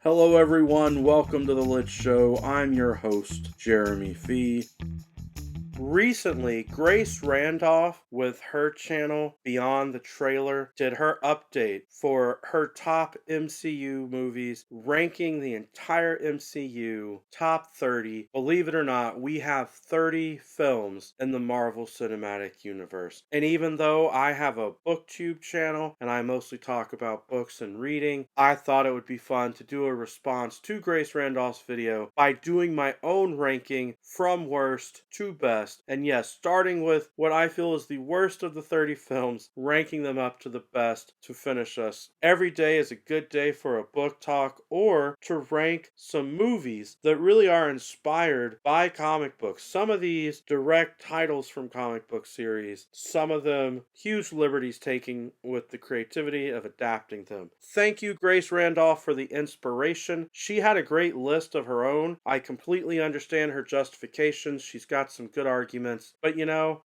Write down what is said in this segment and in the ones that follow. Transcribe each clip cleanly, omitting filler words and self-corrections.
Hello, everyone. Welcome to the Lit Show. I'm your host, Jeremy Fee. Recently, Grace Randolph, with her channel Beyond the Trailer, did her update for her top MCU movies, ranking the entire MCU top 30. Believe it or not, we have 30 films in the Marvel Cinematic Universe. And even though I have a BookTube channel and I mostly talk about books and reading, I thought it would be fun to do a response to Grace Randolph's video by doing my own ranking from worst to best. And yes, starting with what I feel is the worst of the 30 films, ranking them up to the best to finish us. Every day is a good day for a book talk or to rank some movies that really are inspired by comic books. Some of these direct titles from comic book series, some of them huge liberties taking with the creativity of adapting them. Thank you, Grace Randolph, for the inspiration. She had a great list of her own. I completely understand her justifications. She's got some good arguments, but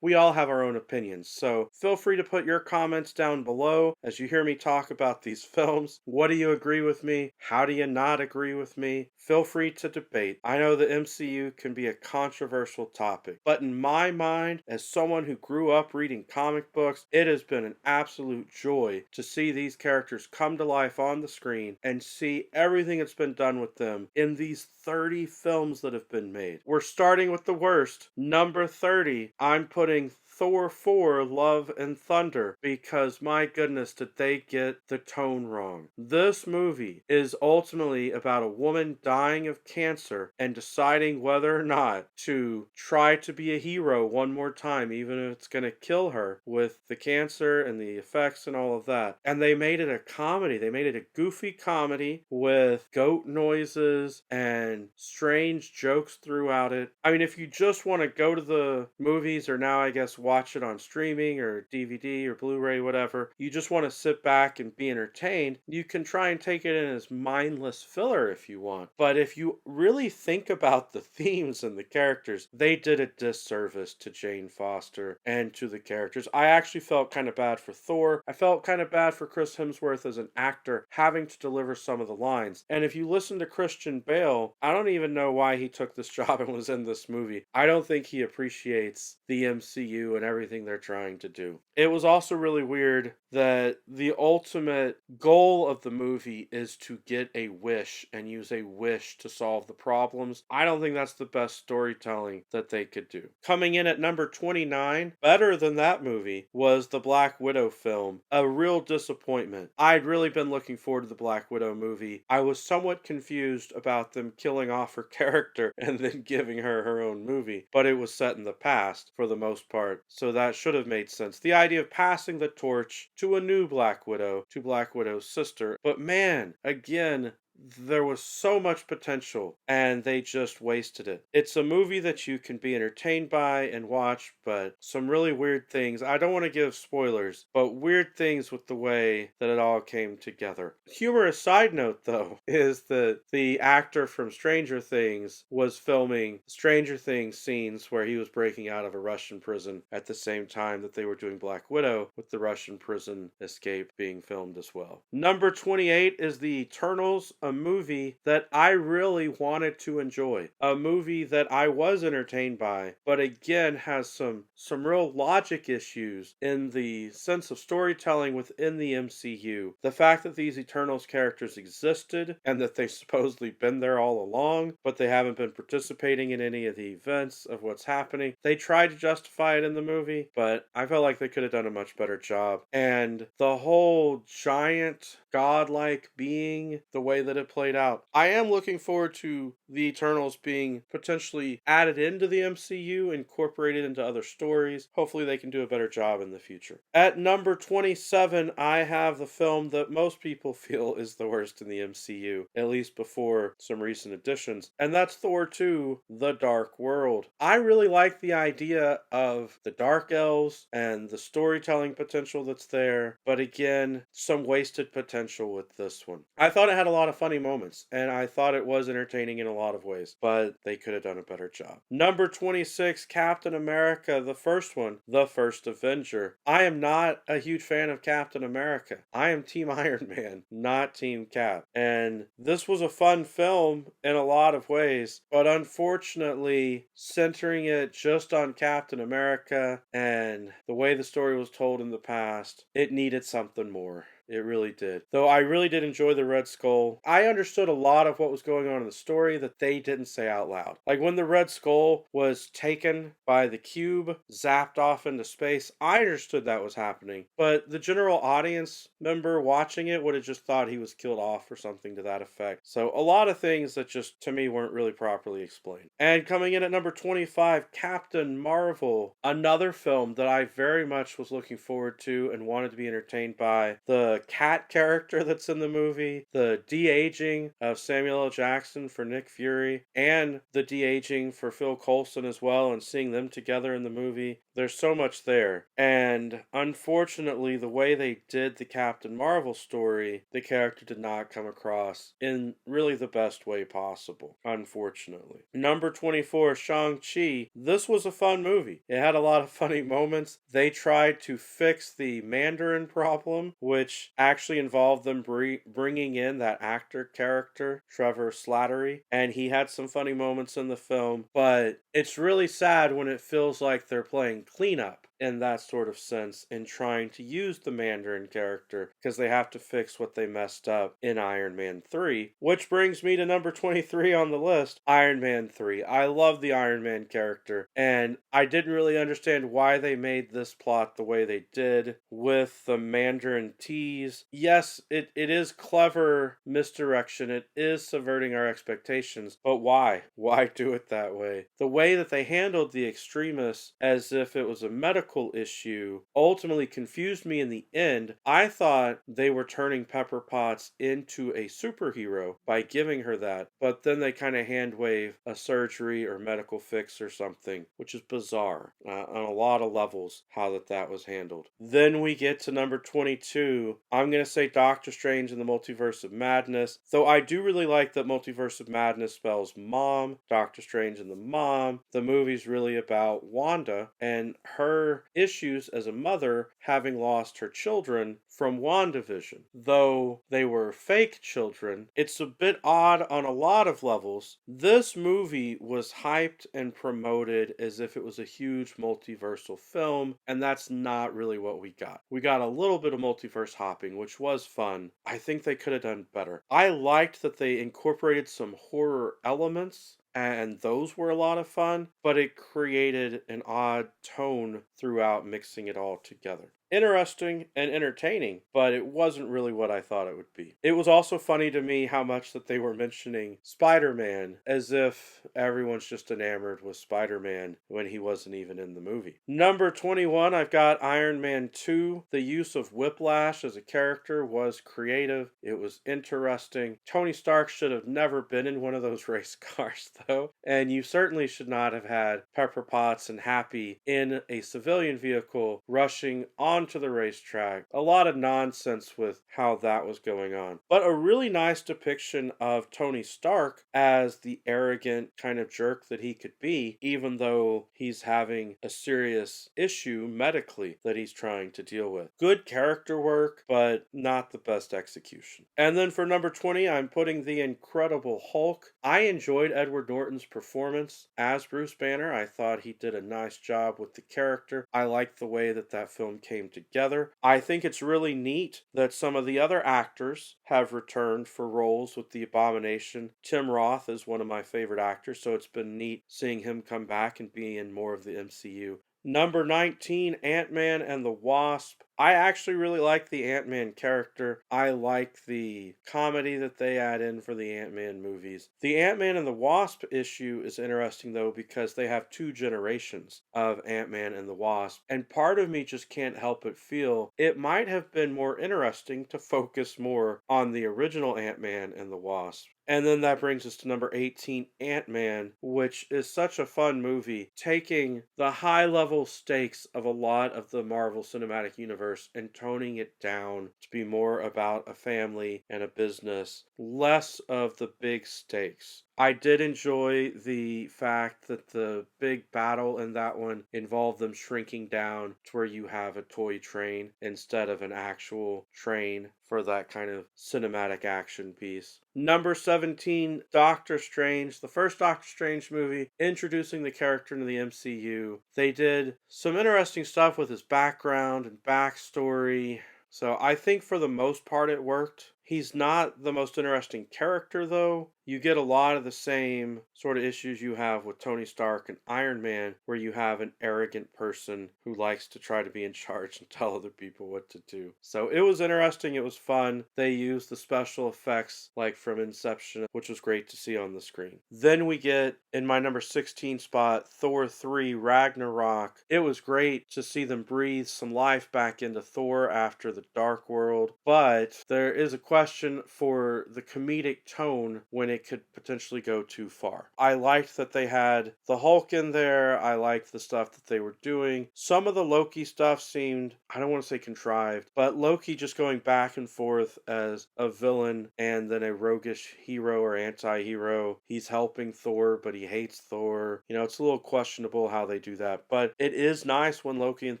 we all have our own opinions. So feel free to put your comments down below as you hear me talk about these films. What do you agree with me? How do you not agree with me? Feel free to debate. I know the MCU can be a controversial topic, but in my mind, as someone who grew up reading comic books, it has been an absolute joy to see these characters come to life on the screen and see everything that's been done with them in these 30 films that have been made. We're starting with the worst. Number 30, I'm putting Thor 4, Love and Thunder, because my goodness, did they get the tone wrong. This movie is ultimately about a woman dying of cancer and deciding whether or not to try to be a hero one more time, even if it's going to kill her with the cancer and the effects and all of that. And they made it a comedy. They made it a goofy comedy with goat noises and strange jokes throughout it. I mean, if you just want to go to the movies, or now I guess watch it on streaming or DVD or Blu-ray, whatever, you just want to sit back and be entertained, you can try and take it in as mindless filler if you want. But if you really think about the themes and the characters, they did a disservice to Jane Foster and to the characters. I actually felt kind of bad for Thor. I felt kind of bad for Chris Hemsworth as an actor having to deliver some of the lines. And if you listen to Christian Bale, I don't even know why he took this job and was in this movie. I don't think he appreciates the MCU and everything they're trying to do. It was also really weird that the ultimate goal of the movie is to get a wish and use a wish to solve the problems. I don't think that's the best storytelling that they could do. Coming in at number 29, better than that movie, was the Black Widow film. A real disappointment. I'd really been looking forward to the Black Widow movie. I was somewhat confused about them killing off her character and then giving her her own movie, but it was set in the past for the most part, so that should have made sense. The idea of passing the torch to a new Black Widow, to Black Widow's sister, but man, again, there was so much potential and they just wasted it. It's a movie that you can be entertained by and watch, but some really weird things. I don't want to give spoilers, but weird things with the way that it all came together. Humorous side note though is that the actor from Stranger Things was filming Stranger Things scenes where he was breaking out of a Russian prison at the same time that they were doing Black Widow, with the Russian prison escape being filmed as well. Number 28 is The Eternals, a movie that I really wanted to enjoy. A movie that I was entertained by, but again has some real logic issues in the sense of storytelling within the MCU. The fact that these Eternals characters existed and that they've supposedly been there all along, but they haven't been participating in any of the events of what's happening. They tried to justify it in the movie, but I felt like they could have done a much better job. And the whole giant godlike being, the way that it played out. I am looking forward to the Eternals being potentially added into the MCU, incorporated into other stories. Hopefully they can do a better job in the future. At number 27, I have the film that most people feel is the worst in the MCU, at least before some recent additions, and that's Thor 2, The Dark World. I really like the idea of the Dark Elves and the storytelling potential that's there, but again, some wasted potential potential with this one. I thought it had a lot of funny moments, and I thought it was entertaining in a lot of ways, but they could have done a better job. Number 26, Captain America, the first one, the first Avenger. I am not a huge fan of Captain America. I am Team Iron Man, not Team Cap. And this was a fun film in a lot of ways, but unfortunately, centering it just on Captain America and the way the story was told in the past, it needed something more. It really did. Though I really did enjoy the Red Skull. I understood a lot of what was going on in the story that they didn't say out loud. Like when the Red Skull was taken by the cube, zapped off into space, I understood that was happening. But the general audience member watching it would have just thought he was killed off or something to that effect. So a lot of things that just to me weren't really properly explained. And coming in at number 25, Captain Marvel. Another film that I very much was looking forward to and wanted to be entertained by. The cat character that's in the movie, the de-aging of Samuel L. Jackson for Nick Fury, and the de-aging for Phil Coulson as well, and seeing them together in the movie. There's so much there. And unfortunately, the way they did the Captain Marvel story, the character did not come across in really the best way possible, unfortunately. Number 24, Shang-Chi. This was a fun movie. It had a lot of funny moments. They tried to fix the Mandarin problem, which actually involved them bringing in that actor character, Trevor Slattery, and he had some funny moments in the film, but it's really sad when it feels like they're playing cleanup in that sort of sense in trying to use the Mandarin character because they have to fix what they messed up in Iron Man 3, which brings me to number 23 on the list, Iron Man 3. I love the Iron Man character, and I didn't really understand why they made this plot the way they did with the Mandarin tease. Yes, it is clever misdirection. It is subverting our expectations, but why? Why do it that way? The way that they handled the extremists as if it was a medical issue ultimately confused me in the end. I thought they were turning Pepper Potts into a superhero by giving her that, but then they kind of hand wave a surgery or medical fix or something, which is bizarre on a lot of levels how that was handled. Then we get to number 22. I'm going to say Doctor Strange in the Multiverse of Madness, though I do really like that Multiverse of Madness spells mom, Doctor Strange and the mom. The movie's really about Wanda and her issues as a mother having lost her children from WandaVision. Though they were fake children, it's a bit odd on a lot of levels. This movie was hyped and promoted as if it was a huge multiversal film, and that's not really what we got. We got a little bit of multiverse hopping, which was fun. I think they could have done better. I liked that they incorporated some horror elements, and those were a lot of fun, but it created an odd tone throughout mixing it all together. Interesting and entertaining, but it wasn't really what I thought it would be. It was also funny to me how much that they were mentioning Spider-Man as if everyone's just enamored with Spider-Man when he wasn't even in the movie. Number 21, I've got Iron Man 2. The use of Whiplash as a character was creative. It was interesting. Tony Stark should have never been in one of those race cars though, and you certainly should not have had Pepper Potts and Happy in a civilian vehicle rushing onto the racetrack. A lot of nonsense with how that was going on. But a really nice depiction of Tony Stark as the arrogant kind of jerk that he could be, even though he's having a serious issue medically that he's trying to deal with. Good character work, but not the best execution. And then for number 20, I'm putting the Incredible Hulk. I enjoyed Edward Norton's performance as Bruce Banner. I thought he did a nice job with the character. I liked the way that film came together. I think it's really neat that some of the other actors have returned for roles with the Abomination. Tim Roth is one of my favorite actors, so it's been neat seeing him come back and be in more of the MCU. Number 19, Ant-Man and the Wasp. I actually really like the Ant-Man character. I like the comedy that they add in for the Ant-Man movies. The Ant-Man and the Wasp issue is interesting though because they have two generations of Ant-Man and the Wasp, and part of me just can't help but feel it might have been more interesting to focus more on the original Ant-Man and the Wasp And then that brings us to number 18, Ant-Man, which is such a fun movie, taking the high-level stakes of a lot of the Marvel Cinematic Universe and toning it down to be more about a family and a business, less of the big stakes. I did enjoy the fact that the big battle in that one involved them shrinking down to where you have a toy train instead of an actual train for that kind of cinematic action piece. Number 17, Doctor Strange, the first Doctor Strange movie, introducing the character into the MCU. They did some interesting stuff with his background and backstory. So I think for the most part it worked. He's not the most interesting character though. You get a lot of the same sort of issues you have with Tony Stark and Iron Man, where you have an arrogant person who likes to try to be in charge and tell other people what to do. So it was interesting, it was fun. They used the special effects like from Inception, which was great to see on the screen. Then we get, in my number 16 spot, Thor 3 Ragnarok. It was great to see them breathe some life back into Thor after the Dark World, but there is a question for the comedic tone when it could potentially go too far. I liked that they had the Hulk in there. I liked the stuff that they were doing. Some of the Loki stuff seemed, I don't want to say contrived, but Loki just going back and forth as a villain and then a roguish hero or anti-hero. He's helping Thor, but he hates Thor. You know, it's a little questionable how they do that, but it is nice when Loki and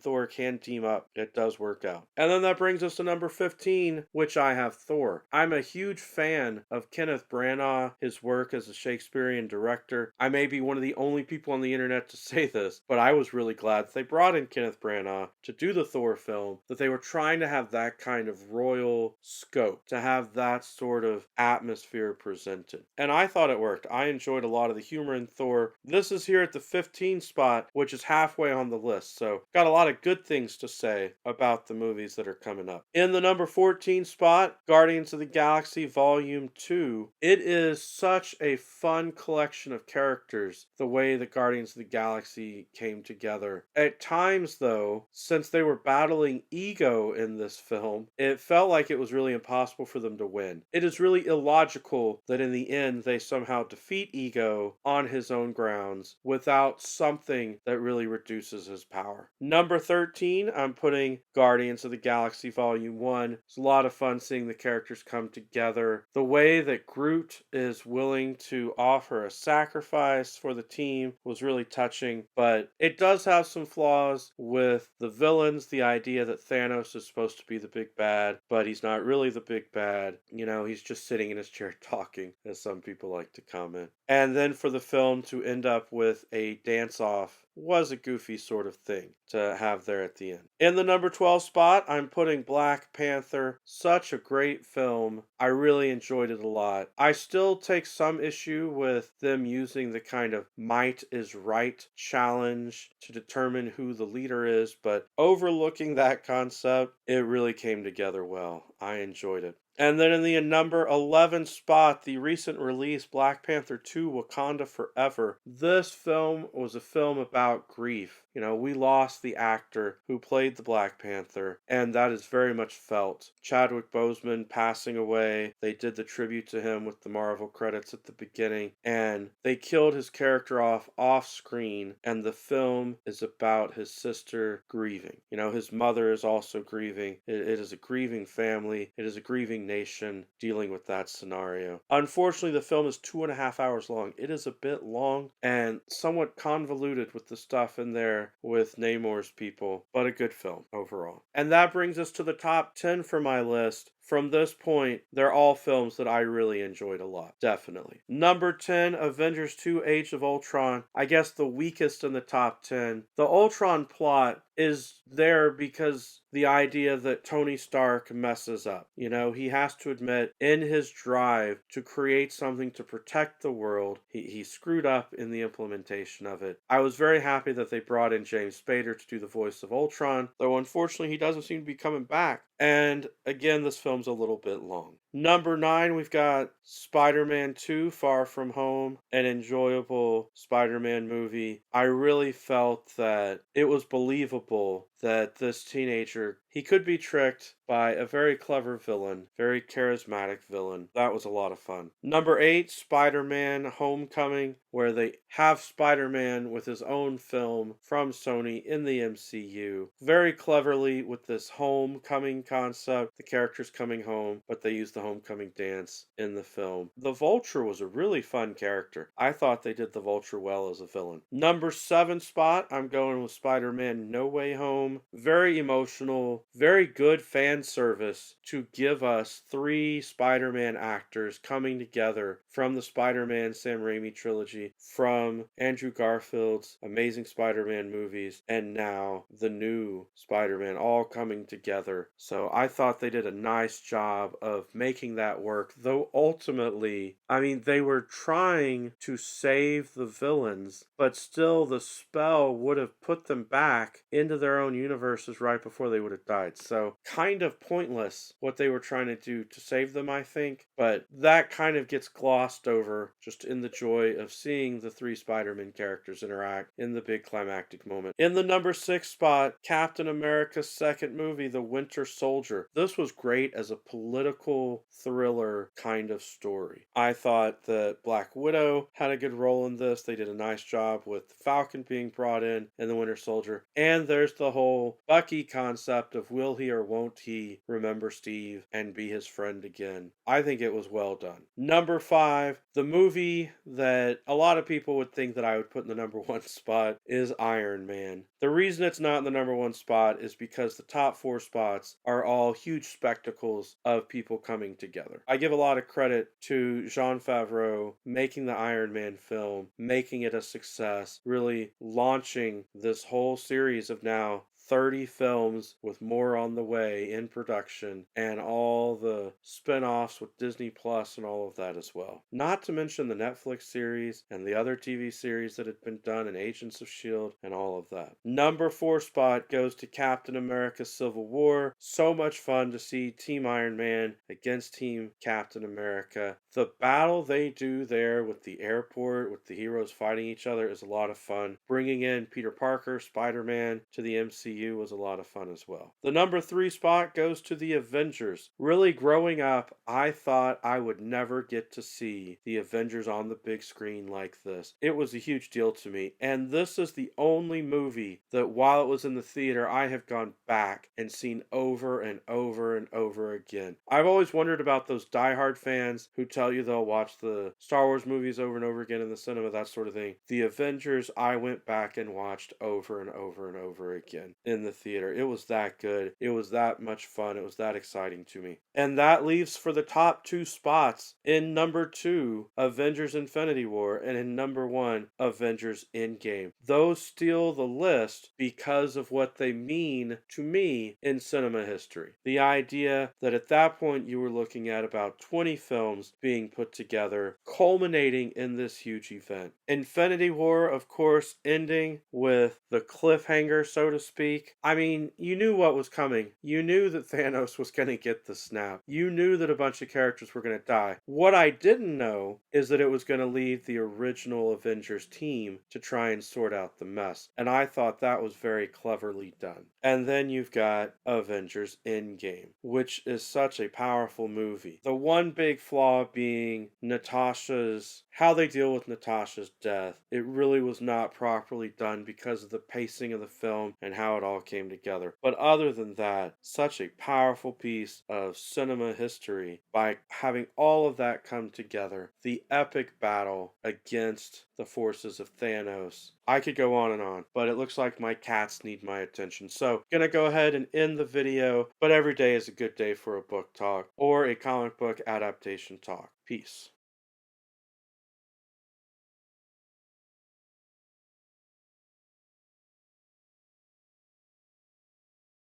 Thor can team up. It does work out. And then that brings us to number 15, which I have Thor. I'm a huge fan of Kenneth Branagh, his work as a Shakespearean director. I may be one of the only people on the internet to say this, but I was really glad that they brought in Kenneth Branagh to do the Thor film, that they were trying to have that kind of royal scope, to have that sort of atmosphere presented. And I thought it worked. I enjoyed a lot of the humor in Thor. This is here at the 15 spot, which is halfway on the list, so got a lot of good things to say about the movies that are coming up. In the number 14 spot, Guardians of the Galaxy Volume 2. It is such a fun collection of characters, the way that Guardians of the Galaxy came together. At times, though, since they were battling ego in this film, it felt like it was really impossible for them to win. It is really illogical that in the end they somehow defeat ego on his own grounds without something that really reduces his power. Number 13, I'm putting Guardians of the Galaxy Volume 1. It's a lot of fun seeing the characters come together. The way that Groot is willing to offer a sacrifice for the team was really touching, but it does have some flaws with the villains. The idea that Thanos is supposed to be the big bad, but he's not really the big bad. You know, he's just sitting in his chair talking, as some people like to comment. And then for the film to end up with a dance-off was a goofy sort of thing to have there at the end. In the number 12 spot, I'm putting Black Panther. Such a great film. I really enjoyed it a lot. I still take some issue with them using the kind of might is right challenge to determine who the leader is, but overlooking that concept, it really came together well. I enjoyed it. And then in the number 11 spot, the recent release Black Panther 2 Wakanda Forever. This film was a film about grief. You know, we lost the actor who played the Black Panther, and that is very much felt. Chadwick Boseman passing away. They did the tribute to him with the Marvel credits at the beginning, and they killed his character off screen, and the film is about his sister grieving. You know, his mother is also grieving. It is a grieving family. It is a grieving nation dealing with that scenario. Unfortunately, the film is 2.5 hours long. It is a bit long and somewhat convoluted with the stuff in there with Namor's people, but a good film overall. And that brings us to the top 10 for my list. From this point, they're all films that I really enjoyed a lot, definitely. Number 10, Avengers 2 Age of Ultron. I guess the weakest in the top 10. The Ultron plot is there because the idea that Tony Stark messes up. You know, he has to admit in his drive to create something to protect the world, he screwed up in the implementation of it. I was very happy that they brought in James Spader to do the voice of Ultron, though unfortunately he doesn't seem to be coming back. And again, this film's a little bit long. Number 9, we've got Spider-Man 2 Far From Home, an enjoyable Spider-Man movie. I really felt that it was believable that this teenager, he could be tricked by a very clever villain, very charismatic villain. That was a lot of fun. Number 8, Spider-Man Homecoming, where they have Spider-Man with his own film from Sony in the MCU. Very cleverly with this homecoming concept, the characters coming home, but they use the homecoming dance in the film. The Vulture was a really fun character. I thought they did the Vulture well as a villain. Number 7 spot, I'm going with Spider-Man No Way Home. Very emotional, very good fan service to give us 3 Spider-Man actors coming together from the Spider-Man Sam Raimi trilogy, from Andrew Garfield's Amazing Spider-Man movies, and now the new Spider-Man all coming together. So I thought they did a nice job of making that work, though ultimately, I mean, they were trying to save the villains, but still the spell would have put them back into their own universes right before they would have died. So kind of pointless what they were trying to do to save them, I think, but that kind of gets glossed over just in the joy of seeing the 3 Spider-Man characters interact in the big climactic moment. In the number 6 spot, Captain America's second movie, The Winter Soldier. This was great as a political thriller kind of story. I thought that Black Widow had a good role in this. They did a nice job with Falcon being brought in and the Winter Soldier. And there's the whole Bucky concept of will he or won't he remember Steve and be his friend again. I think it was well done. Number 5, the movie that a lot of people would think that I would put in the number 1 spot is Iron Man. The reason it's not in the number 1 spot is because the top 4 spots are all huge spectacles of people coming together. I give a lot of credit to Jon Favreau making the Iron Man film, making it a success, really launching this whole series of now 30 films with more on the way in production, and all the spin-offs with Disney Plus and all of that as well. Not to mention the Netflix series and the other TV series that had been done in Agents of S.H.I.E.L.D. and all of that. Number 4 spot goes to Captain America Civil War. So much fun to see Team Iron Man against Team Captain America. The battle they do there with the airport, with the heroes fighting each other, is a lot of fun. Bringing in Peter Parker, Spider-Man to the MCU was a lot of fun as well. The number 3 spot goes to the Avengers. Really growing up, I thought I would never get to see the Avengers on the big screen like this. It was a huge deal to me, and this is the only movie that while it was in the theater, I have gone back and seen over and over and over again. I've always wondered about those diehard fans who tell you they'll watch the Star Wars movies over and over again in the cinema, that sort of thing. The Avengers, I went back and watched over and over and over again in the theater. It was that good. It was that much fun. It was that exciting to me. And that leaves for the top 2 spots in number 2, Avengers Infinity War, and in number 1, Avengers Endgame. Those steal the list because of what they mean to me in cinema history. The idea that at that point you were looking at about 20 films being put together, culminating in this huge event. Infinity War, of course, ending with the cliffhanger, so to speak. I mean, you knew what was coming. You knew that Thanos was going to get the snap. You knew that a bunch of characters were going to die. What I didn't know is that it was going to leave the original Avengers team to try and sort out the mess. And I thought that was very cleverly done. And then you've got Avengers Endgame, which is such a powerful movie. The one big flaw being how they deal with Natasha's death. It really was not properly done because of the pacing of the film and how it all came together. But other than that, such a powerful piece of cinema history by having all of that come together. The epic battle against the forces of Thanos. I could go on, but it looks like my cats need my attention. So, gonna go ahead and end the video, but every day is a good day for a book talk or a comic book adaptation talk. Peace.